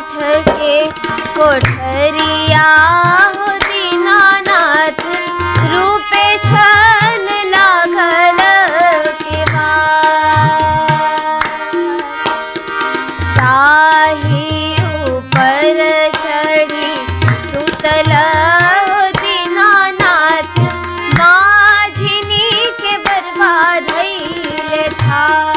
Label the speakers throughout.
Speaker 1: काठ के कोठरिया हो दीनानाथ रूपे छल लागल के ताही ऊपर चढ़ी सुतल दीनानाथ माझिनी के बर्बाद भइले ठार।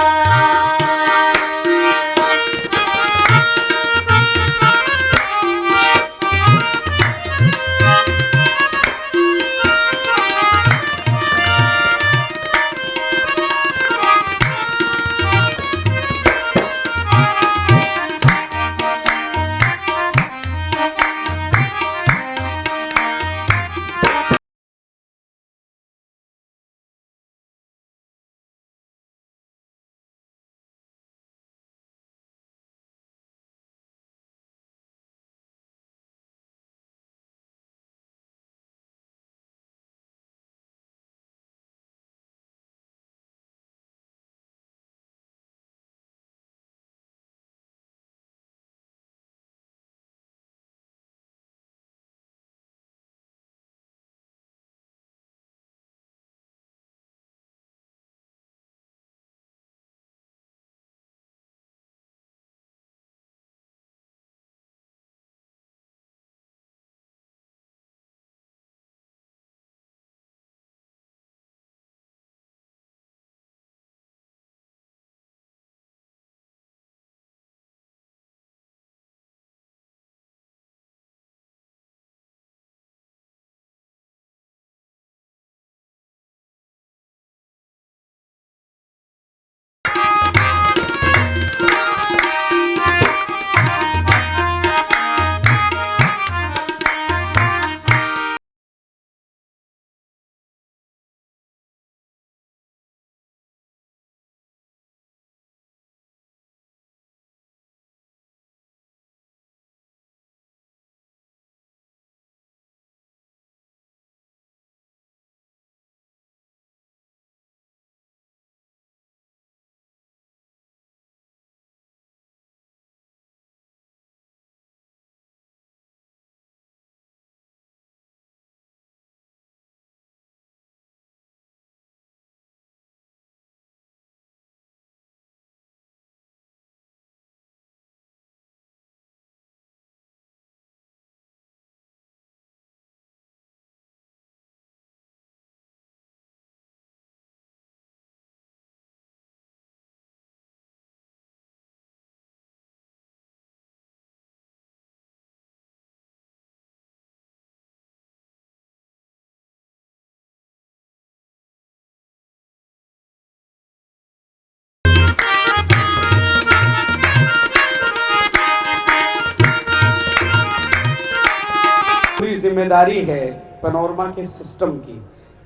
Speaker 2: जिम्मेदारी है पैनोरमा के सिस्टम की,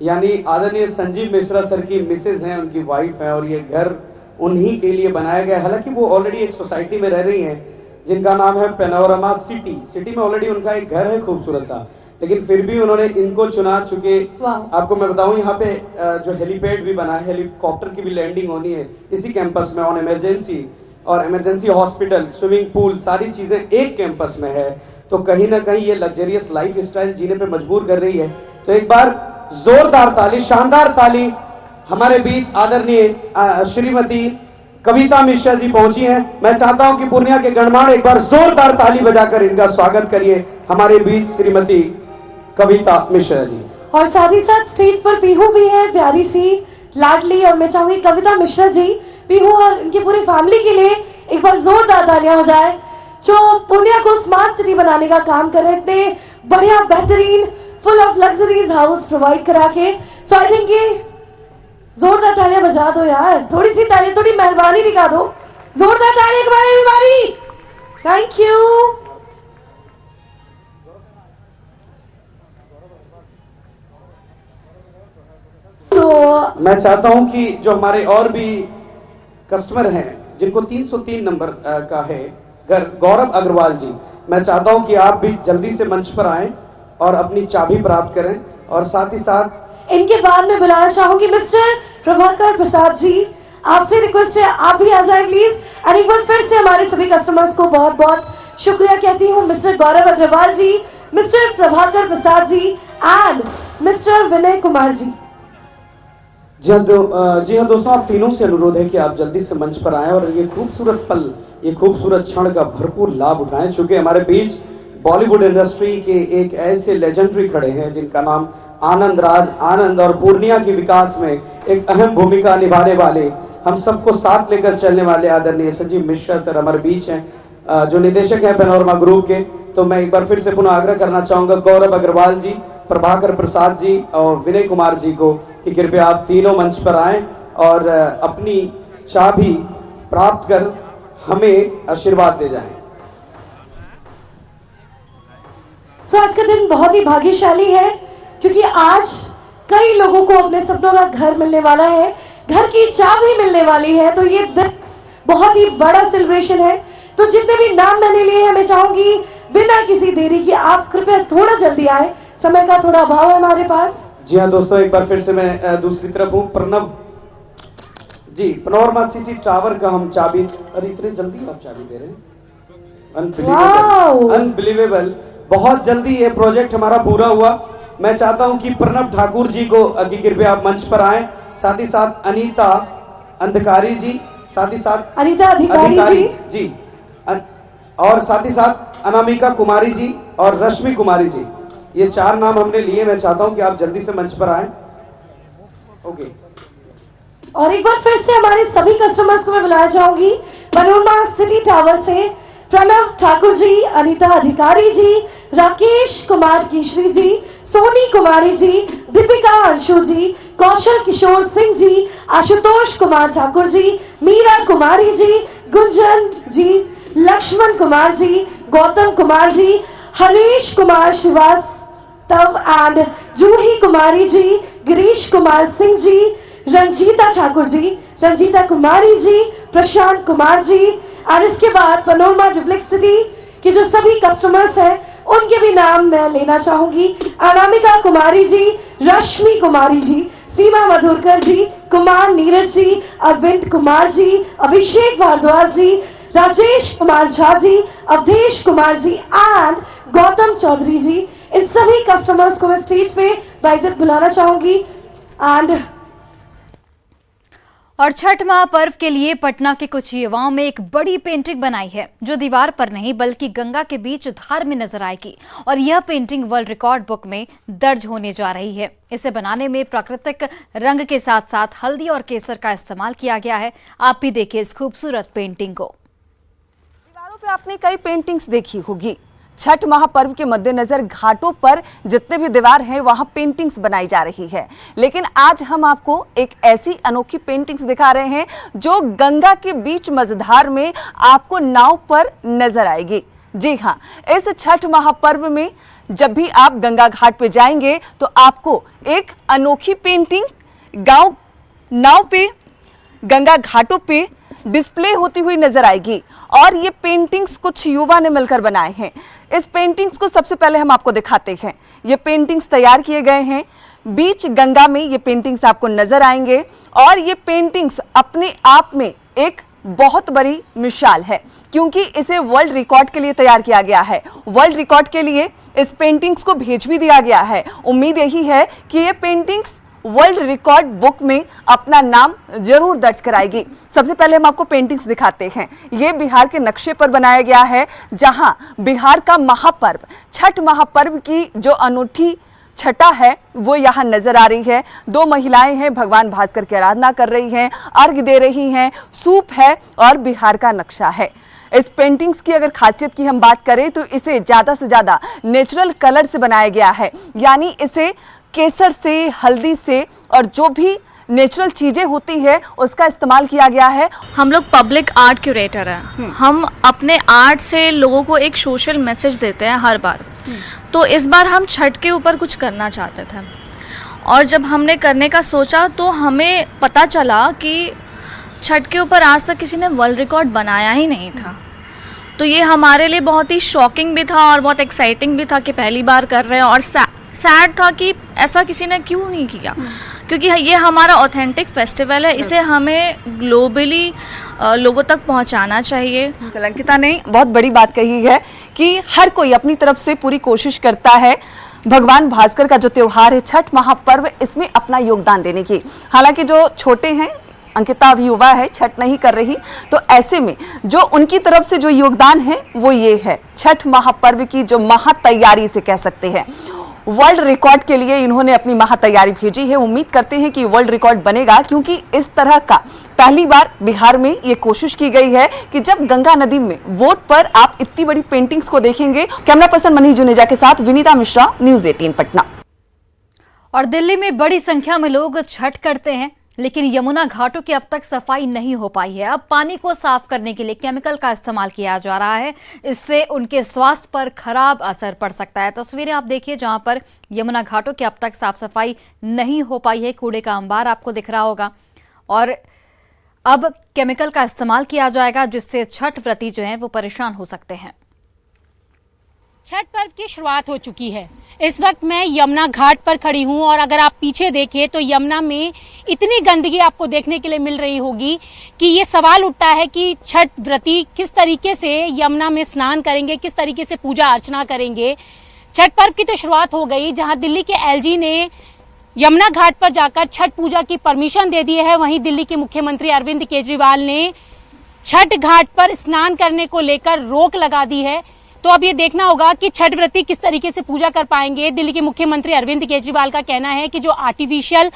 Speaker 2: यानी आदरणीय संजीव मिश्रा सर की मिसेज हैं, उनकी वाइफ है और ये घर उन्हीं के लिए बनाया गया। हालांकि वो ऑलरेडी एक सोसाइटी में रह रही हैं जिनका नाम है पैनोरमा सिटी में ऑलरेडी उनका एक घर है खूबसूरत सा, लेकिन फिर भी उन्होंने इनको चुना। चुके आपको मैं बताऊं यहाँ पे जो हेलीपैड भी बना है, हेलीकॉप्टर की भी लैंडिंग होनी है इसी कैंपस में ऑन इमरजेंसी, और इमरजेंसी हॉस्पिटल, स्विमिंग पूल, सारी चीजें एक कैंपस में है। तो कहीं ना कहीं ये लग्जरियस लाइफ स्टाइल जीने पे मजबूर कर रही है। तो एक बार जोरदार ताली, शानदार ताली हमारे बीच आदरणीय श्रीमती कविता मिश्रा जी पहुंची हैं। मैं चाहता हूं कि पूर्णिया के गणमान्य एक बार जोरदार ताली बजाकर इनका स्वागत करिए। हमारे बीच श्रीमती कविता मिश्रा जी,
Speaker 3: और साथ ही साथ स्टेज पर पीहू भी है, प्यारी सी लाडली, और मैं चाहूंगी कविता मिश्रा जी, पीहू और इनकी पूरी फैमिली के लिए एक बार जोरदार तालियां हो जाए, जो पूर्णिया को स्मार्ट सिटी बनाने का काम कर रहे हैं, इतने बढ़िया बेहतरीन full of luxuries house provide करा के। सो आई थिंक ये जोरदार तालियां बजा दो यार, थोड़ी सी तालियां, थोड़ी मेहरबानी दिखा दो, जोरदार तालियां एक बार एवरीबॉडी। Thank you.
Speaker 2: मैं चाहता हूं कि जो हमारे और भी कस्टमर हैं जिनको 303 नंबर का है घर, गौरव अग्रवाल जी, मैं चाहता हूं कि आप भी जल्दी से मंच पर आएं और अपनी चाबी प्राप्त करें। और साथ ही साथ
Speaker 3: इनके बाद में बुलाना चाहूंगी मिस्टर प्रभाकर प्रसाद जी, आपसे रिक्वेस्ट है आप भी आ जाए प्लीज। और एक बार फिर से हमारे सभी कस्टमर्स को बहुत बहुत शुक्रिया कहती हूँ mister Gaurav Agarwal ji, mister Prabhakar Prasad ji and mister Vinay Kumar ji.
Speaker 2: जी हाँ दोस्तों, आप तीनों से अनुरोध है कि आप जल्दी से मंच पर आएं और ये खूबसूरत पल, ये खूबसूरत क्षण का भरपूर लाभ उठाएं, क्योंकि हमारे बीच बॉलीवुड इंडस्ट्री के एक ऐसे लेजेंडरी खड़े हैं जिनका नाम आनंद राज आनंद, और पूर्णिया के विकास में एक अहम भूमिका निभाने वाले, हम सबको साथ लेकर चलने वाले आदरणीय संजीव मिश्रा सर हमारे बीच हैं, जो निदेशक हैं पैनोरमा ग्रुप के। तो मैं एक बार फिर से पुनः आग्रह करना चाहूंगा गौरव अग्रवाल जी, प्रभाकर प्रसाद जी और विनय कुमार जी को कि कृपया आप तीनों मंच पर आएं और अपनी चाबी प्राप्त कर हमें आशीर्वाद दे जाएं।
Speaker 3: आज का दिन बहुत ही भाग्यशाली है क्योंकि आज कई लोगों को अपने सपनों का घर मिलने वाला है, घर की चाबी मिलने वाली है। तो ये दिन बहुत ही बड़ा सेलिब्रेशन है। तो जितने भी नाम मैंने लिए हैं, मैं चाहूंगी बिना किसी देरी के आप कृपया थोड़ा जल्दी आए, समय का थोड़ा अभाव है हमारे पास।
Speaker 2: जी हाँ दोस्तों, एक बार फिर से मैं दूसरी तरफ हूँ। प्रणव जी, पैनोरमा सिटी टावर का हम चाबी, अरे इतने जल्दी आप चाबी दे रहे हैं, अनबिलीवेबल। बहुत जल्दी ये प्रोजेक्ट हमारा पूरा हुआ। मैं चाहता हूं कि प्रणव ठाकुर जी को कृपया आप मंच पर आए, साथ ही साथ अनीता अंधकारी जी, साथ ही साथ
Speaker 3: अनीता अधिकारी
Speaker 2: जी, और साथ ही साथ अनामिका कुमारी जी और रश्मि कुमारी जी, ये 4 नाम हमने लिए। मैं चाहता हूं कि आप जल्दी से मंच पर आए। ओके,
Speaker 3: और एक बार फिर से हमारे सभी कस्टमर्स को मैं बुलाना चाहूंगी। पैनोरमा सिटी टावर से प्रणव ठाकुर जी, अनीता अधिकारी जी, राकेश कुमार केशरी जी, सोनी कुमारी जी, दीपिका अंशु जी, कौशल किशोर सिंह जी, आशुतोष कुमार ठाकुर जी, मीरा कुमारी जी, गुंजन जी, लक्ष्मण कुमार जी, गौतम कुमार जी, हरीश कुमार श्रीवास्तव एंड जूही कुमारी जी, गिरीश कुमार सिंह जी, रंजीता ठाकुर जी, रंजीता कुमारी जी, प्रशांत कुमार जी। और इसके बाद पैनोरमा डुप्लेक्स सिटी के जो सभी कस्टमर्स हैं उनके भी नाम मैं लेना चाहूंगी। अनामिका कुमारी जी, रश्मि कुमारी जी, सीमा मधुरकर जी, कुमार नीरज जी, अरविंद कुमार जी, अभिषेक भारद्वाज जी, राजेश कुमार झा जी, अवधेश कुमार जी एंड गौतम चौधरी जी। इन सभी कस्टमर्स को मैं स्टेज पे बाइज्जत बुलाना चाहूंगी। एंड
Speaker 4: और छठ महापर्व के लिए पटना के कुछ युवाओं में एक बड़ी पेंटिंग बनाई है जो दीवार पर नहीं बल्कि गंगा के बीच धार में नजर आएगी, और यह पेंटिंग वर्ल्ड रिकॉर्ड बुक में दर्ज होने जा रही है। इसे बनाने में प्राकृतिक रंग के साथ साथ हल्दी और केसर का इस्तेमाल किया गया है। आप भी देखिए इस खूबसूरत पेंटिंग को।
Speaker 5: दीवारों पे आपने कई पेंटिंग्स देखी होगी। छठ महापर्व के मद्देनजर घाटों पर जितने भी दीवार हैं वहां पेंटिंग्स बनाई जा रही है, लेकिन आज हम आपको एक ऐसी अनोखी पेंटिंग्स दिखा रहे हैं जो गंगा के बीच मझधार में आपको नाव पर नजर आएगी। जी हाँ, इस छठ महापर्व में जब भी आप गंगा घाट पे जाएंगे तो आपको एक अनोखी पेंटिंग नाव पे गंगा घाटों पे डिस्प्ले होती हुई नजर आएगी, और ये पेंटिंग्स कुछ युवा ने मिलकर बनाए हैं। इस पेंटिंग्स को सबसे पहले हम आपको दिखाते हैं। ये पेंटिंग्स तैयार किए गए हैं बीच गंगा में, ये पेंटिंग्स आपको नजर आएंगे, और ये पेंटिंग्स अपने आप में एक बहुत बड़ी मिसाल है क्योंकि इसे वर्ल्ड रिकॉर्ड के लिए तैयार किया गया है। वर्ल्ड रिकॉर्ड के लिए इस पेंटिंग्स को भेज भी दिया गया है। उम्मीद यही है कि ये पेंटिंग्स वर्ल्ड रिकॉर्ड बुक में अपना नाम जरूर दर्ज कराएगी। सबसे पहले हम आपको पेंटिंग्स दिखाते हैं। ये बिहार के नक्शे पर बनाया गया है, जहां बिहार का महापर्व, छठ महापर्व की जो अनूठी छटा है वो यहाँ नजर आ रही है। 2 महिलाएं हैं, भगवान भास्कर की आराधना कर रही हैं, अर्घ दे रही हैं, सूप है और बिहार का नक्शा है। इस पेंटिंग्स की अगर खासियत की हम बात करें तो इसे ज्यादा से ज्यादा नेचुरल कलर से बनाया गया है, यानी इसे केसर से, हल्दी से और जो भी नेचुरल चीजें होती है उसका इस्तेमाल किया गया है।
Speaker 6: हम लोग पब्लिक आर्ट क्यूरेटर हैं। हम अपने आर्ट से लोगों को एक सोशल मैसेज देते हैं हर बार। तो इस बार हम छठ के ऊपर कुछ करना चाहते थे, और जब हमने करने का सोचा तो हमें पता चला कि छठ के ऊपर आज तक किसी ने वर्ल्ड रिकॉर्ड बनाया ही नहीं था। तो ये हमारे लिए बहुत ही शॉकिंग भी था और बहुत एक्साइटिंग भी था कि पहली बार कर रहे हैं, और सैड था कि ऐसा किसी ने क्यों नहीं किया, क्योंकि ये हमारा ऑथेंटिक फेस्टिवल है, इसे हमें ग्लोबली लोगों तक पहुंचाना चाहिए।
Speaker 5: अंकिता ने बहुत बड़ी बात कही है कि हर कोई अपनी तरफ से पूरी कोशिश करता है भगवान भास्कर का जो त्योहार है छठ महापर्व, इसमें अपना योगदान देने की। हालांकि जो छोटे हैं, अंकिता अभी युवा है, छठ नहीं कर रही, तो ऐसे में जो उनकी तरफ से जो योगदान है वो ये है छठ महापर्व की जो महा तैयारी से कह सकते हैं। वर्ल्ड रिकॉर्ड के लिए इन्होंने अपनी महा तैयारी भेजी है। उम्मीद करते हैं कि वर्ल्ड रिकॉर्ड बनेगा, क्योंकि इस तरह का पहली बार बिहार में ये कोशिश की गई है कि जब गंगा नदी में वोट पर आप इतनी बड़ी पेंटिंग्स को देखेंगे। कैमरा पर्सन मनीष जुनेजा के साथ विनीता मिश्रा, न्यूज़ 18 पटना।
Speaker 4: और दिल्ली में बड़ी संख्या में लोग छठ करते हैं, लेकिन यमुना घाटों की अब तक सफाई नहीं हो पाई है। अब पानी को साफ करने के लिए केमिकल का इस्तेमाल किया जा रहा है, इससे उनके स्वास्थ्य पर खराब असर पड़ सकता है। तस्वीरें आप देखिए जहां पर यमुना घाटों की अब तक साफ सफाई नहीं हो पाई है, कूड़े का अंबार आपको दिख रहा होगा और अब केमिकल का इस्तेमाल किया जाएगा, जिससे छठ व्रती जो हैं वो परेशान हो सकते हैं।
Speaker 7: छठ पर्व की शुरुआत हो चुकी है। इस वक्त मैं यमुना घाट पर खड़ी हूं और अगर आप पीछे देखें तो यमुना में इतनी गंदगी आपको देखने के लिए मिल रही होगी कि ये सवाल उठता है कि छठ व्रती किस तरीके से यमुना में स्नान करेंगे, किस तरीके से पूजा अर्चना करेंगे। छठ पर्व की तो शुरुआत हो गई, जहां दिल्ली के एलजी ने यमुना घाट पर जाकर छठ पूजा की परमिशन दे दी है, वहीं दिल्ली के मुख्यमंत्री अरविंद केजरीवाल ने छठ घाट पर स्नान करने को लेकर रोक लगा दी है। तो अब ये देखना होगा कि छठ व्रती किस तरीके से पूजा कर पाएंगे। दिल्ली के मुख्यमंत्री अरविंद केजरीवाल का कहना है कि जो आर्टिफिशियल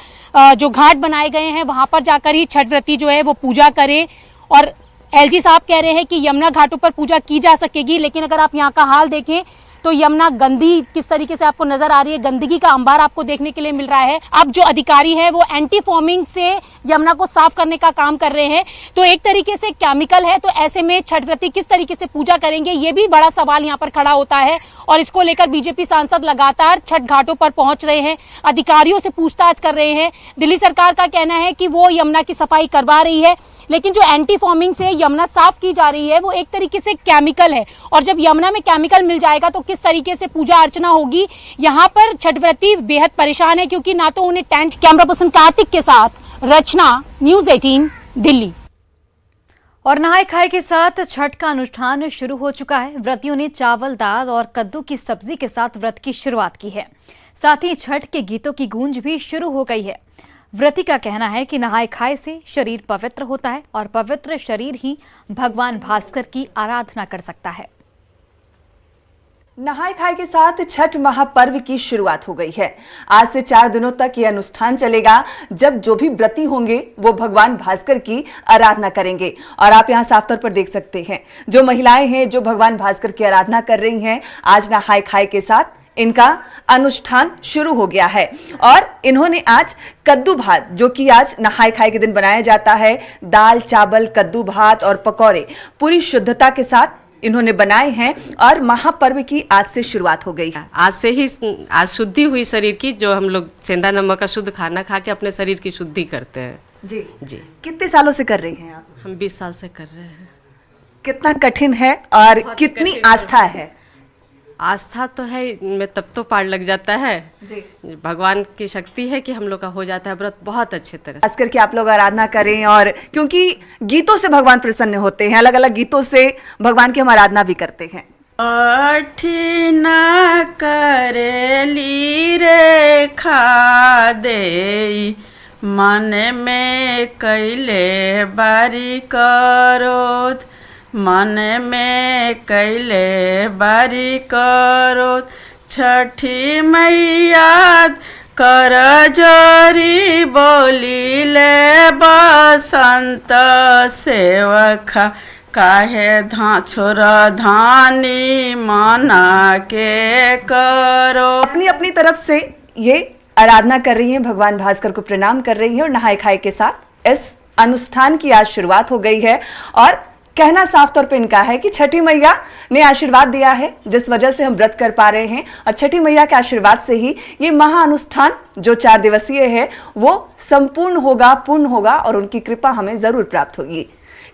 Speaker 7: जो घाट बनाए गए हैं वहां पर जाकर ही छठ व्रती जो है वो पूजा करें, और एलजी साहब कह रहे हैं कि यमुना घाटों पर पूजा की जा सकेगी। लेकिन अगर आप यहाँ का हाल देखें तो यमुना गंदी किस तरीके से आपको नजर आ रही है, गंदगी का अंबार आपको देखने के लिए मिल रहा है। अब जो अधिकारी है वो एंटी फॉर्मिंग से यमुना को साफ करने का काम कर रहे हैं, तो एक तरीके से केमिकल है, तो ऐसे में छठ व्रती किस तरीके से पूजा करेंगे, ये भी बड़ा सवाल यहाँ पर खड़ा होता है। और इसको लेकर बीजेपी सांसद लगातार छठ घाटों पर पहुंच रहे हैं, अधिकारियों से पूछताछ कर रहे हैं। दिल्ली सरकार का कहना है कि वो यमुना की सफाई करवा रही है, लेकिन जो एंटी फॉर्मिंग से यमुना साफ की जा रही है वो एक तरीके से केमिकल है, और जब यमुना में केमिकल मिल जाएगा तो किस तरीके से पूजा अर्चना होगी। यहाँ पर छठ व्रती बेहद परेशान है, क्योंकि ना तो उन्हें टेंट। कैमरा पर्सन कार्तिक के साथ रचना, न्यूज़ 18 दिल्ली।
Speaker 4: और नहाय खाए के साथ छठ का अनुष्ठान शुरू हो चुका है। व्रतियों ने चावल, दाल और कद्दू की सब्जी के साथ व्रत की शुरुआत की है। साथ ही छठ के गीतों की गूंज भी शुरू हो गई है। व्रती का कहना है कि नहाय खाए से शरीर पवित्र होता है और पवित्र शरीर ही भगवान भास्कर की आराधना कर सकता है।
Speaker 5: नहाय खाए के साथ छठ महापर्व की शुरुआत हो गई है। आज से 4 दिनों तक यह अनुष्ठान चलेगा, जब जो भी व्रती होंगे वो भगवान भास्कर की आराधना करेंगे। और आप यहाँ साफ तौर पर देख सकते हैं जो महिलाएं हैं जो भगवान भास्कर की आराधना कर रही हैं, आज नहाय खाए के साथ इनका अनुष्ठान शुरू हो गया है। और इन्होंने आज कद्दू भात, जो कि आज नहाय खाए के दिन बनाया जाता है, दाल, चावल, कद्दू भात और पकौड़े पूरी शुद्धता के साथ इन्होंने बनाए हैं। और महापर्व की आज से शुरुआत हो गई है।
Speaker 8: आज से ही आज शुद्धि हुई शरीर की, जो हम लोग सेंधा नमक का शुद्ध खाना खा के अपने शरीर की शुद्धि करते हैं।
Speaker 5: जी
Speaker 8: जी।
Speaker 5: कितने सालों से कर रही हैं आप?
Speaker 8: हम 20 साल से कर रहे हैं।
Speaker 5: कितना कठिन है और कितनी आस्था है?
Speaker 8: आस्था तो है, में तब तो पार लग जाता है
Speaker 5: जी।
Speaker 8: भगवान की शक्ति है कि हम लोग का हो जाता है व्रत बहुत अच्छे तरह से।
Speaker 5: खास करके आप लोग आराधना करें, और क्योंकि गीतों से भगवान प्रसन्न होते हैं, अलग अलग गीतों से भगवान की हम आराधना भी करते हैं।
Speaker 9: कठिन करेली रे खा दे, मन में कैले बारी करोत, मन में कैले बारी करोत, छठी मैया कर जोरी बोली ले बसंत सेवखा, काहे छोर धानी मना के करो।
Speaker 5: अपनी अपनी तरफ से ये आराधना कर रही हैं, भगवान भास्कर को प्रणाम कर रही हैं, और नहाय खाए के साथ इस अनुष्ठान की आज शुरुआत हो गई है। और कहना साफ तौर पे इनका है कि छठी मैया ने आशीर्वाद दिया है, जिस वजह से हम व्रत कर पा रहे हैं, और छठी मैया के आशीर्वाद से ही ये महाअनुष्ठान जो 4 दिवसीय है वो संपूर्ण होगा, पूर्ण होगा, और उनकी कृपा हमें जरूर प्राप्त होगी।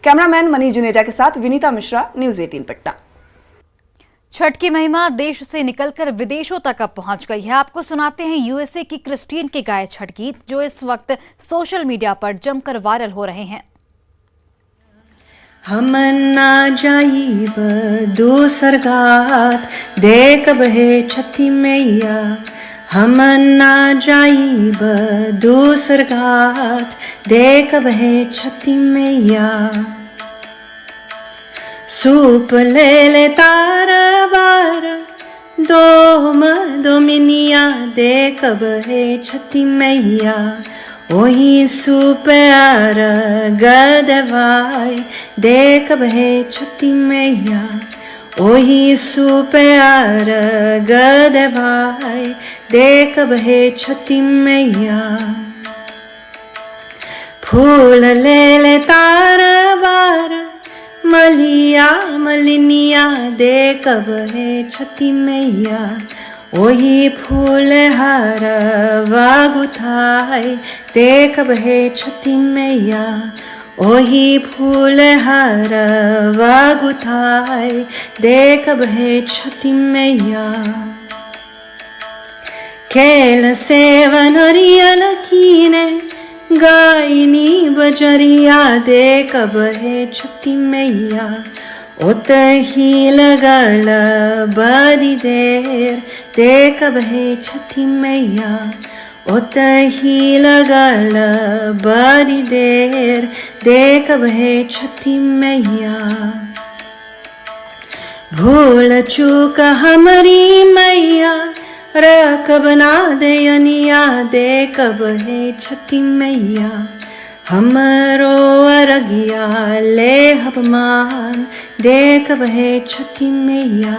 Speaker 5: कैमरामैन मनीष जुनेजा के साथ विनीता मिश्रा, न्यूज़ 18 पटना।
Speaker 4: छठ की महिमा देश से निकलकर विदेशों तक अब पहुंच गई है। आपको सुनाते हैं यूएसए की क्रिस्टीन के गाए छठ गीत, जो इस वक्त सोशल मीडिया पर जमकर वायरल हो रहे हैं।
Speaker 10: हम ना जाइब दूसर घाट देखब हे छठी मैया, हम ना जाइब दूसर घाट देखब हे छठी मैया। सूप ले ले तारा बार दोमिनिया देखब हे छठी मैया, ओही सुप्यार गदवाई देखब हे छठी मैया, ओही सुप्यार गदवाई देखब हे छठी मैया। फूल ले ले तार बार मलिया मलिनिया देखब हे छठी मैया, ओही फूल हार वागुथाई देखब हे छठी मैया, ओही फूल हार वागुथाई देखब हे छठी मैया। खेल सेवन रियल कीने गायनी बजरिया देखब हे छठी मैया, ओतही लगल बड़ी देर देखब हे छठी मैया, ओतही लगल बड़ी देर देखब हे छठी मैया। भूल चूक हमारी मैया रखब ना दयनिया देखब हे छठी मैया, हमरो अरगिया लेहब मान देखब हे छठी मैया,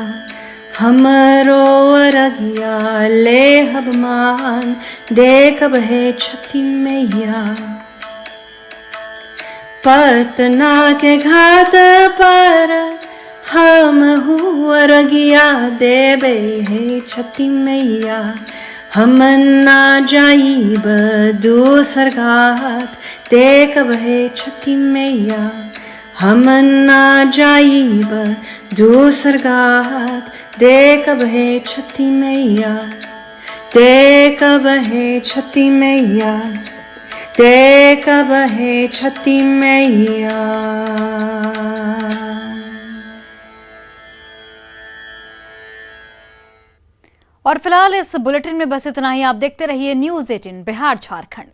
Speaker 10: हमरो अरगिया लेहब मान देखब हे छठी मैया। पटना के घाट पर हम अरगिया देबे हे छठी मैया, हम ना जाइब दूसर घाट देखब हे छठी मैया, हम ना जाइब दूसर घाट देखब हे छठी मैया, देखब हे छठी मैया, देखब हे छठी मैया।
Speaker 4: और फिलहाल इस बुलेटिन में बस इतना ही। आप देखते रहिए न्यूज़ 18 बिहार झारखंड।